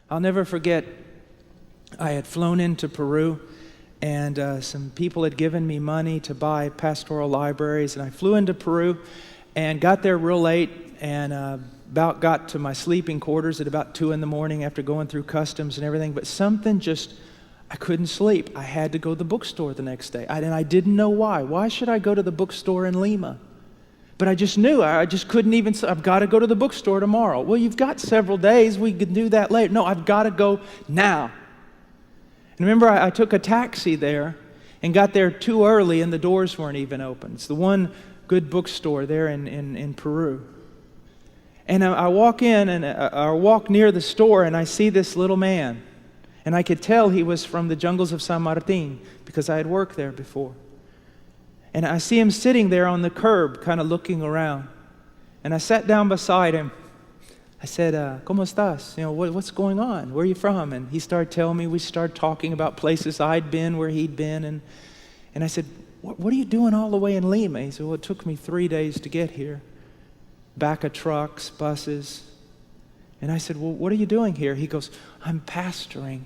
I'll never forget, I had flown into Peru, and some people had given me money to buy pastoral libraries, and I flew into Peru and got there real late, and about got to my sleeping quarters at about 2 in the morning after going through customs and everything, but something just, I couldn't sleep. I had to go to the bookstore the next day, and I didn't know why. Why should I go to the bookstore in Lima? But I just knew, I just couldn't even, I've got to go to the bookstore tomorrow. Well, you've got several days, we could do that later. No, I've got to go now. And remember, I took a taxi there and got there too early and the doors weren't even open. It's the one good bookstore there in Peru. And I walk in, and I walk near the store, and I see this little man. And I could tell he was from the jungles of San Martin because I had worked there before. And I see him sitting there on the curb, kind of looking around. And I sat down beside him. I said, ¿Cómo estás? You know, what's going on? Where are you from? And he started telling me. We started talking about places I'd been, where he'd been. And I said, what are you doing all the way in Lima? He said, well, it took me 3 days to get here. Back of trucks, buses. And I said, well, what are you doing here? He goes, I'm pastoring.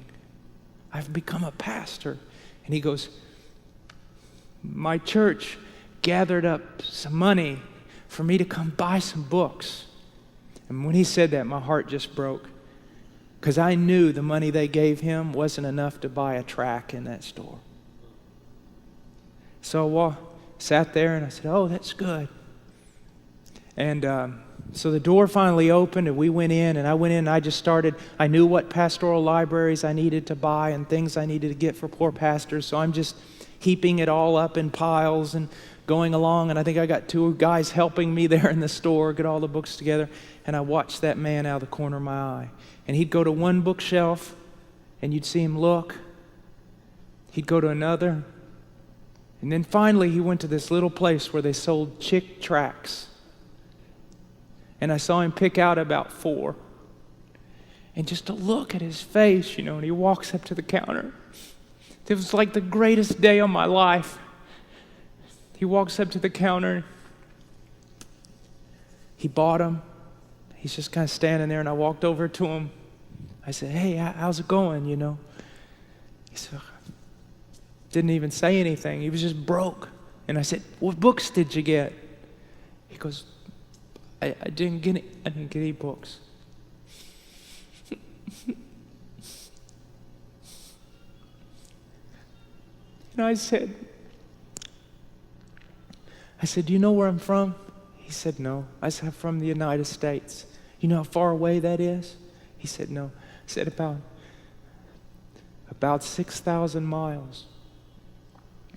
I've become a pastor. And he goes, my church gathered up some money for me to come buy some books. And when he said that, my heart just broke, because I knew the money they gave him wasn't enough to buy a tract in that store. So I sat there and I said, oh, that's good. And so the door finally opened and we went in, and I went in and I just started, I knew what pastoral libraries I needed to buy and things I needed to get for poor pastors, so I'm just heaping it all up in piles and going along, and I think I got 2 guys helping me there in the store, get all the books together, and I watched that man out of the corner of my eye. And he'd go to one bookshelf, and you'd see him look. He'd go to another, and then finally he went to this little place where they sold chick tracts. And I saw him pick out about 4. And just to look at his face, you know, and he walks up to the counter. It was like the greatest day of my life. He walks up to the counter. He bought them. He's just kind of standing there, and I walked over to him. I said, hey, how's it going, you know? He said, didn't even say anything. He was just broke. And I said, what books did you get? He goes, I didn't get any books. And I said, do you know where I'm from? He said, no. I said, I'm from the United States. You know how far away that is? He said, no. I said, about 6,000 miles.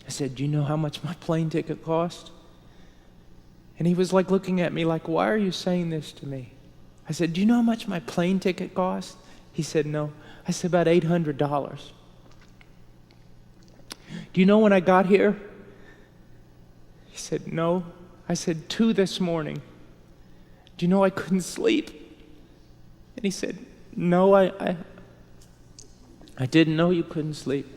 I said, do you know how much my plane ticket cost? And he was like looking at me like, why are you saying this to me? I said, do you know how much my plane ticket cost? He said, no. I said, about $800. Do you know when I got here? He said, no. I said, 2 this morning. Do you know I couldn't sleep? And he said, no, I didn't know you couldn't sleep.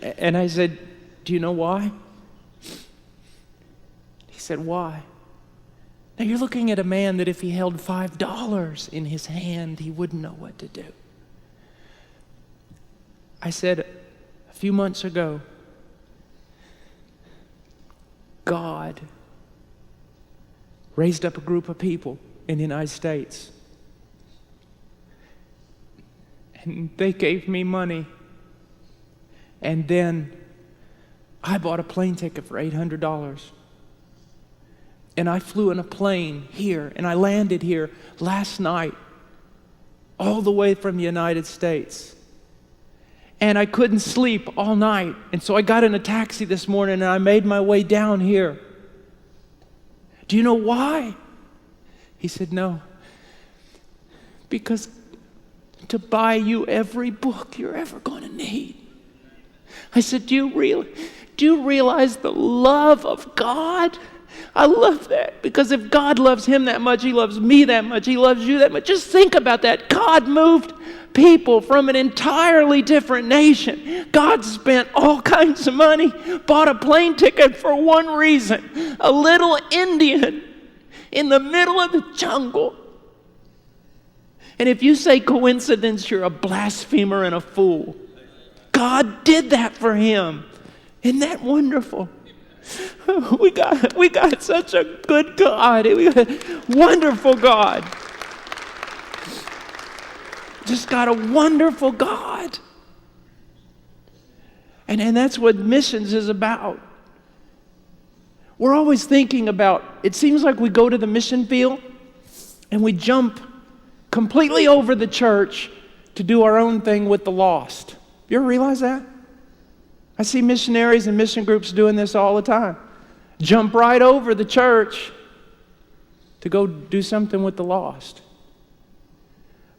And I said, do you know why? He said, why? Now you're looking at a man that if he held $5 in his hand, he wouldn't know what to do. I said, a few months ago, God raised up a group of people in the United States. And they gave me money. And then I bought a plane ticket for $800. And I flew in a plane here, and I landed here last night, all the way from the United States. And I couldn't sleep all night. And so I got in a taxi this morning, and I made my way down here. Do you know why? He said, no. Because to buy you every book you're ever going to need. I said, do you realize the love of God? I love that, because if God loves him that much, he loves me that much, he loves you that much. Just think about that. God moved people from an entirely different nation. God spent all kinds of money, bought a plane ticket for one reason. A little Indian in the middle of the jungle And if you say coincidence, you're a blasphemer and a fool. God did that for him. Isn't that wonderful? We got such a good God. We got a wonderful God. Just got a wonderful God. And that's what missions is about. We're always thinking about, it seems like we go to the mission field and we jump completely over the church to do our own thing with the lost. You ever realize that? I see missionaries and mission groups doing this all the time. Jump right over the church to go do something with the lost.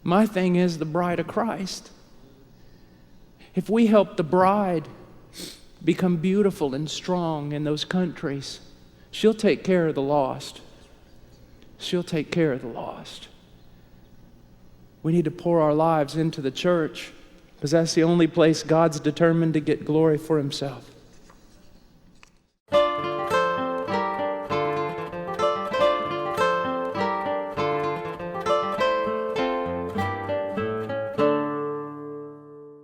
My thing is the bride of Christ. If we help the bride become beautiful and strong in those countries, she'll take care of the lost. She'll take care of the lost. We need to pour our lives into the church because that's the only place God's determined to get glory for himself.